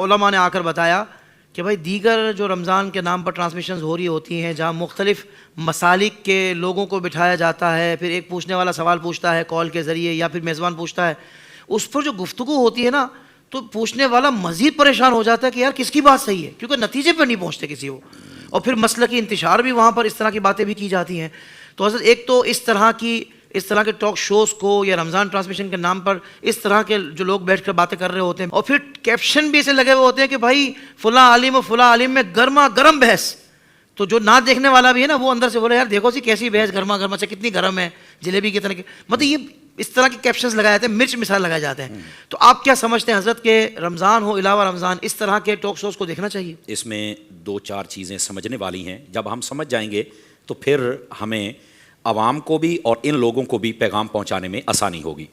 علماء نے آ کر بتایا کہ بھائی دیگر جو رمضان کے نام پر ٹرانسمیشنز ہو رہی ہوتی ہیں جہاں مختلف مسالک کے لوگوں کو بٹھایا جاتا ہے, پھر ایک پوچھنے والا سوال پوچھتا ہے کال کے ذریعے یا پھر میزبان پوچھتا ہے, اس پر جو گفتگو ہوتی ہے نا تو پوچھنے والا مزید پریشان ہو جاتا ہے کہ یار کس کی بات صحیح ہے, کیونکہ نتیجے پہ نہیں پہنچتے کسی کو, اور پھر مسلکی انتشار بھی وہاں پر اس طرح کی باتیں بھی کی جاتی ہیں. تو حضرت ایک تو اس طرح کے ٹاک شوز کو یا رمضان ٹرانسمیشن کے نام پر اس طرح کے جو لوگ بیٹھ کر باتیں کر رہے ہوتے ہیں, اور پھر کیپشن بھی ایسے لگے ہوئے ہوتے ہیں کہ بھائی فلاں عالم و فلاں عالم میں گرما گرم بحث, تو جو نہ دیکھنے والا بھی ہے نا وہ اندر سے بولے یار دیکھو سی کیسی بحث گرما گرم, اچھا کتنی گرم ہے, جلیبی کی طرح کی, مطلب یہ اس طرح کے کیپشنز لگائے جاتے ہیں, مرچ مثال لگائے جاتے ہیں. تو آپ کیا سمجھتے ہیں حضرت کہ رمضان ہو علاوہ رمضان اس طرح کے ٹاک شوز کو دیکھنا چاہیے؟ اس میں 2-4 چیزیں سمجھنے والی ہیں. جب ہم سمجھ جائیں گے تو پھر ہمیں عوام کو بھی اور ان لوگوں کو بھی پیغام پہنچانے میں آسانی ہوگی.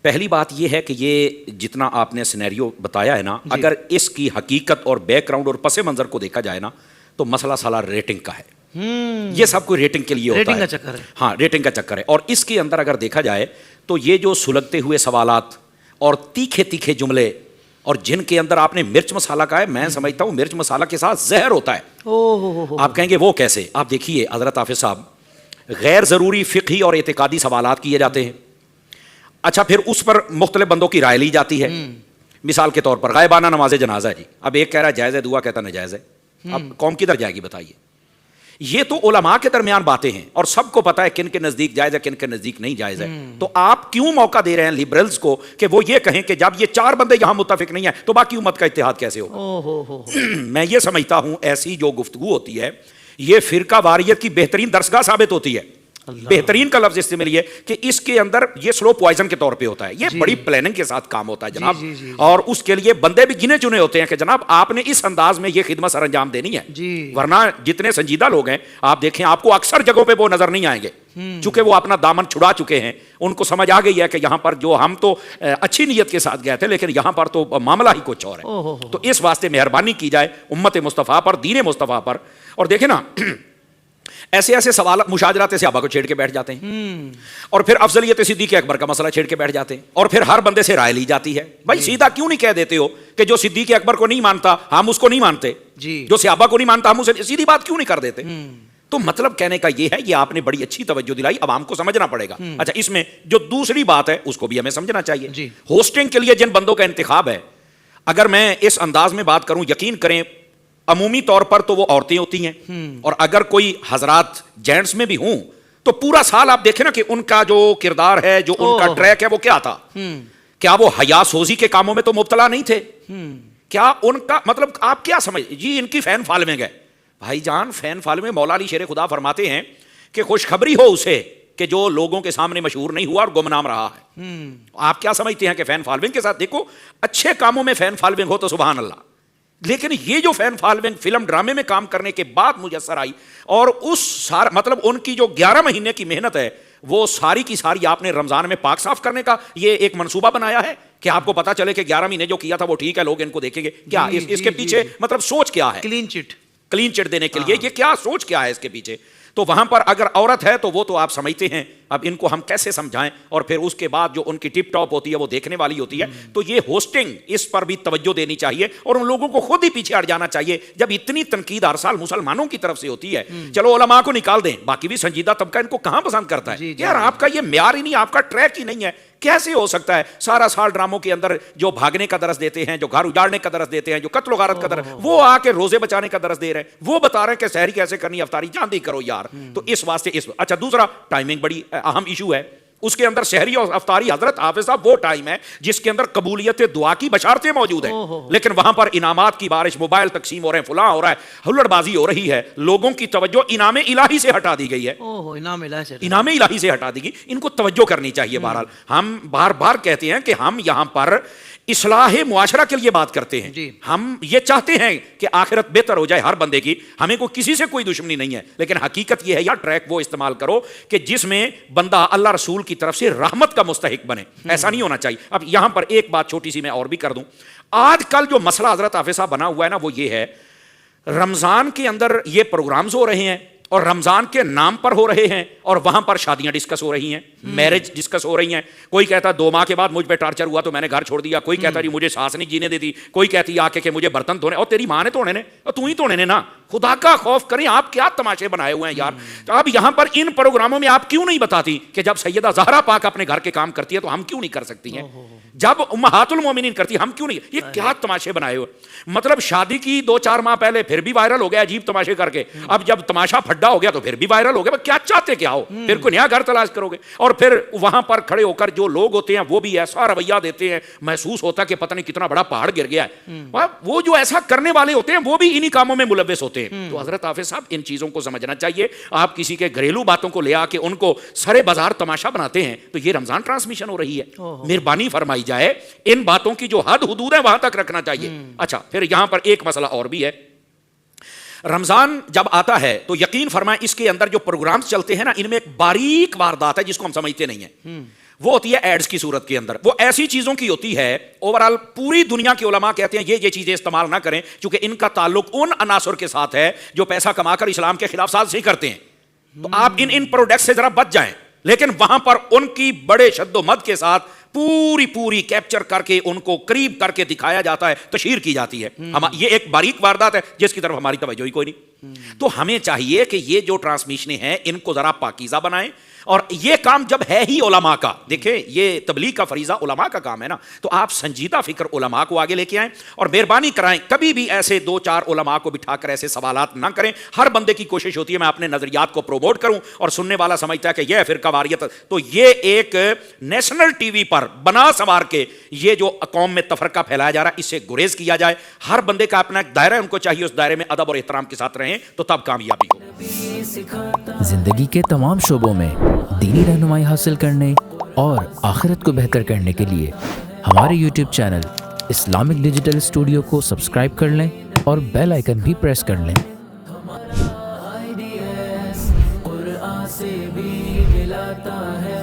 پہلی بات یہ ہے کہ یہ جتنا آپ نے سینیریو بتایا ہے نا, اگر اس کی حقیقت اور بیک گراؤنڈ اور پس منظر کو دیکھا جائے نا تو مسئلہ سالہ ریٹنگ کا ہے. یہ سب کوئی ریٹنگ کے لیے ہوتا ہے, ریٹنگ کا چکر ہے. ہاں ریٹنگ کا چکر ہے. اور اس کے اندر اگر دیکھا جائے تو یہ جو سلگتے ہوئے سوالات اور تیکھے تیکھے جملے اور جن کے اندر آپ نے مرچ مسالہ کہا ہے, میں سمجھتا ہوں مرچ مسالہ کے ساتھ زہر ہوتا ہے. آپ کہیں گے وہ کیسے؟ آپ دیکھیے حضرت حافظ صاحب, غیر ضروری فقہی اور اعتقادی سوالات کیے جاتے ہیں. اچھا پھر اس پر مختلف بندوں کی رائے لی جاتی ہے. مثال کے طور پر غائبانہ نماز جنازہ ہے جی, اب ایک کہہ رہا ہے جائز ہے, دوسرا کہتا ہے ناجائز ہے. اب قوم کدھر جائے گی بتائیے؟ یہ تو علماء کے درمیان باتیں ہیں اور سب کو پتا ہے کن کے نزدیک جائز ہے کن کے نزدیک نہیں جائز ہے. تو آپ کیوں موقع دے رہے ہیں لبرلز کو کہ وہ یہ کہیں کہ جب یہ 4 بندے یہاں متفق نہیں ہیں تو باقی امت کا اتحاد کیسے ہو؟ میں یہ سمجھتا ہوں ایسی جو گفتگو ہوتی ہے یہ فرقہ واریت کی بہترین درسگاہ ثابت ہوتی ہے. بہترین کا لفظ استعمال یہ کہ اس کے اندر یہ سلو پوائزن کے طور پہ ہوتا ہے. یہ بڑی پلاننگ کے ساتھ کام ہوتا ہے جناب, اور اس کے لیے بندے بھی گنے چنے ہوتے ہیں کہ جناب آپ نے اس انداز میں یہ خدمت سر انجام دینی ہے. ورنہ جتنے سنجیدہ لوگ ہیں آپ دیکھیں آپ کو اکثر جگہوں پہ وہ نظر نہیں آئیں گے, چونکہ وہ اپنا دامن چھڑا چکے ہیں. ان کو سمجھ آ گئی ہے کہ یہاں پر جو ہم تو اچھی نیت کے ساتھ گئے تھے لیکن یہاں پر تو معاملہ ہی کچھ اور ہے. تو اس واسطے مہربانی کی جائے امت مصطفیٰ پر, دین مصطفیٰ پر. اور دیکھیں نا ایسے ایسے سوالات مشاجرات صحابہ کو چھیڑ کے بیٹھ جاتے ہیں, اور پھر افضلیت صدیق اکبر کا مسئلہ چھیڑ کے بیٹھ جاتے ہیں, اور پھر ہر بندے سے رائے لی جاتی ہے. بھائی سیدھا کیوں نہیں کہہ دیتے ہو کہ جو صدیق اکبر کو نہیں مانتا ہم اس کو نہیں مانتے, جو صحابہ کو نہیں مانتا ہم اسے, سیدھی بات کیوں نہیں کر دیتے؟ تو مطلب کہنے کا یہ ہے, یہ آپ نے بڑی اچھی توجہ دلائی, عوام کو سمجھنا پڑے گا. اچھا اس میں جو دوسری بات ہے اس کو بھی ہمیں سمجھنا چاہیے. ہوسٹنگ کے لیے جن بندوں کا انتخاب ہے, اگر میں اس انداز میں بات کروں, یقین کریں عمومی طور پر تو وہ عورتیں ہوتی ہیں, اور اگر کوئی حضرات جینٹس میں بھی ہوں تو پورا سال آپ دیکھیں نا کہ ان کا جو کردار ہے, جو ان کا ٹریک ہے وہ کیا تھا. کیا وہ حیا سوزی کے کاموں میں تو مبتلا نہیں تھے؟ کیا ان کا مطلب آپ کیا سمجھ جی ان کی فین فالوئنگ ہے؟ بھائی جان فین فالوئنگ, مولا علی شیر خدا فرماتے ہیں کہ خوشخبری ہو اسے کہ جو لوگوں کے سامنے مشہور نہیں ہوا اور گمنام رہا ہے. آپ کیا سمجھتے ہیں کہ فین فالوئنگ کے ساتھ دیکھو اچھے کاموں میں فین فالوئنگ ہو تو سبحان اللہ, لیکن یہ جو فین فالوئنگ فلم ڈرامے میں کام کرنے کے بعد میسر آئی, اور اس سارا مطلب ان کی جو 11 مہینے کی محنت ہے وہ ساری کی ساری آپ نے رمضان میں پاک صاف کرنے کا یہ ایک منصوبہ بنایا ہے کہ آپ کو پتا چلے کہ 11 مہینے جو کیا تھا وہ ٹھیک ہے, لوگ ان کو دیکھیں گے. کیا اس کے پیچھے مطلب سوچ کیا ہے؟ کلین چٹ دینے کے لیے یہ کیا سوچ کیا ہے اس کے پیچھے؟ تو وہاں پر اگر عورت ہے تو وہ تو آپ سمجھتے ہیں, اب ان کو ہم کیسے سمجھائیں, اور پھر اس کے بعد جو ان کی ٹپ ٹاپ ہوتی ہے وہ دیکھنے والی ہوتی ہے. تو یہ ہوسٹنگ اس پر بھی توجہ دینی چاہیے, اور ان لوگوں کو خود ہی پیچھے ہٹ جانا چاہیے. جب اتنی تنقید ہر سال مسلمانوں کی طرف سے ہوتی ہے, چلو علماء کو نکال دیں, باقی بھی سنجیدہ طبقہ ان کو کہاں پسند کرتا ہے. یار آپ کا یہ معیار ہی نہیں, آپ کا ٹریک ہی نہیں ہے. کیسے ہو سکتا ہے سارا سال ڈراموں کے اندر جو بھاگنے کا درس دیتے ہیں, جو گھر اجاڑنے کا درس دیتے ہیں, جو قتل و غارت کا درس, وہ آ کے روزے بچانے کا درس دے رہے ہیں, وہ بتا رہے ہیں کہ سحری کیسے کرنی, افطاری جان دی کرو یار. تو اس واسطے اچھا دوسرا ٹائمنگ بڑی اہم ایشو ہے. اس کے اندر شہری اور افطاری حضرت حافظ صاحب وہ ٹائم ہے جس کے اندر قبولیت دعا کی بشارتیں موجود ہیں, لیکن وہاں پر انعامات کی بارش, موبائل تقسیم ہو رہے ہیں, فلاں ہو رہا ہے, ہلڑ بازی ہو رہی ہے, لوگوں کی توجہ انعام الہی سے ہٹا دی گئی ہے. انعام الہی سے ہٹا دی گئی. ان کو توجہ کرنی چاہیے. بہرحال ہم بار بار کہتے ہیں کہ ہم یہاں پر اصلاح معاشرہ کے لیے بات کرتے ہیں. ہم یہ چاہتے ہیں کہ آخرت بہتر ہو جائے ہر بندے کی, ہمیں کو کسی سے کوئی دشمنی نہیں ہے, لیکن حقیقت یہ ہے یا ٹریک وہ استعمال کرو کہ جس میں بندہ اللہ رسول کی طرف سے رحمت کا مستحق بنے. ایسا نہیں ہونا چاہیے. اب یہاں پر ایک بات چھوٹی سی میں اور بھی کر دوں. آج کل جو مسئلہ حضرت حافظ صاحب بنا ہوا ہے نا وہ یہ ہے, رمضان کے اندر یہ پروگرامز ہو رہے ہیں اور رمضان کے نام پر ہو رہے ہیں اور وہاں پر شادیاں ڈسکس ہو رہی ہیں, میرج ڈسکس ہو رہی ہیں. کوئی کہتا 2 ماہ کے بعد مجھ پہ ٹارچر ہوا تو میں نے گھر چھوڑ دیا, کوئی کہتا جی مجھے سانس نہیں جینے دیتی, کوئی کہتی آ کے کہ مجھے برتن دھونے, اور تیری ماں نے دھونے نے اور تو ہی دھونے نے نا. خدا کا خوف کریں, آپ کیا تماشے بنائے ہوئے ہیں یار. تو اب یہاں پر ان پروگراموں میں آپ کیوں نہیں بتاتی کہ جب سیدہ زہرا پاک اپنے گھر کے کام کرتی ہے تو ہم کیوں نہیں کر سکتی ہیں, جب امہات المومنین کرتی ہم کیوں نہیں. یہ کیا تماشے بنائے ہوئے. مطلب شادی کی 2-4 ماہ پہلے پھر بھی وائرل ہو گیا عجیب تماشے کر کے, اب جب تماشا پھڈا ہو گیا تو پھر بھی وائرل ہو گیا. کیا چاہتے کیا ہو, پھر کوئی نیا گھر تلاش کرو گے. اور پھر وہاں پر کھڑے ہو کر جو لوگ ہوتے ہیں وہ بھی ایسا رویہ دیتے ہیں, محسوس ہوتا ہے کہ پتہ نہیں کتنا بڑا پہاڑ گر گیا ہے. وہ جو ایسا کرنے والے ہوتے ہیں وہ بھی انہی کاموں میں ملوث ہوتے ہیں. تو حضرت حافظ صاحب ان چیزوں کو سمجھنا چاہیے. آپ کسی کے گھریلو باتوں کو لے آ کے ان کو سرے بازار تماشا بناتے ہیں تو یہ رمضان ٹرانسمیشن ہو رہی ہے. مہربانی فرمائی جائے ان باتوں کی جو حد حدود ہے وہاں تک رکھنا چاہیے. اچھا, پھر یہاں پر ایک مسئلہ اور بھی ہے. رمضان جب آتا ہے تو یقین فرمائیں اس کے اندر جو پروگرامز چلتے ہیں نا, ان میں ایک باریک واردات ہے جس کو ہم سمجھتے نہیں ہیں. وہ ہوتی ہے ایڈز کی صورت کے اندر. وہ ایسی چیزوں کی ہوتی ہے اوورال پوری دنیا کے علماء کہتے ہیں یہ چیزیں استعمال نہ کریں کیونکہ ان کا تعلق ان عناصر کے ساتھ ہے جو پیسہ کما کر اسلام کے خلاف سازشی کرتے ہیں. تو آپ ان پروڈکٹ سے ذرا بچ جائیں. لیکن وہاں پر ان کی بڑے شد و مد کے ساتھ پوری کیپچر کر کے ان کو قریب کر کے دکھایا جاتا ہے, تشہیر کی جاتی ہے. یہ ایک باریک واردات ہے جس کی طرف ہماری توجہ ہی کوئی نہیں. تو ہمیں چاہیے کہ یہ جو ٹرانسمیشنیں ہیں ان کو ذرا پاکیزہ بنائیں. اور یہ کام جب ہے ہی علماء کا, دیکھیں یہ تبلیغ کا فریضہ علماء کا کام ہے نا, تو آپ سنجیدہ فکر علماء کو آگے لے کے آئیں اور مہربانی کرائیں کبھی بھی ایسے 2-4 علماء کو بٹھا کر ایسے سوالات نہ کریں. ہر بندے کی کوشش ہوتی ہے میں اپنے نظریات کو پروموٹ کروں اور سننے والا سمجھتا ہے کہ یہ فرقہ واریت. تو یہ ایک نیشنل ٹی وی پر بنا سوار کے یہ جو قوم میں تفرقہ پھیلایا جا رہا ہے اس سے گریز کیا جائے. ہر بندے کا اپنا ایک دائرہ ہے, ان کو چاہیے اس دائرے میں ادب اور احترام کے ساتھ رہیں تو تب کامیابی ہو. زندگی کے تمام شعبوں میں دینی رہنمائی حاصل کرنے اور آخرت کو بہتر کرنے کے لیے ہمارے YouTube channel Islamic digital studio کو سبسکرائب کر لیں اور بیل آئیکن بھی پریس کر لیں. قرآن سے بھی ملاتا ہے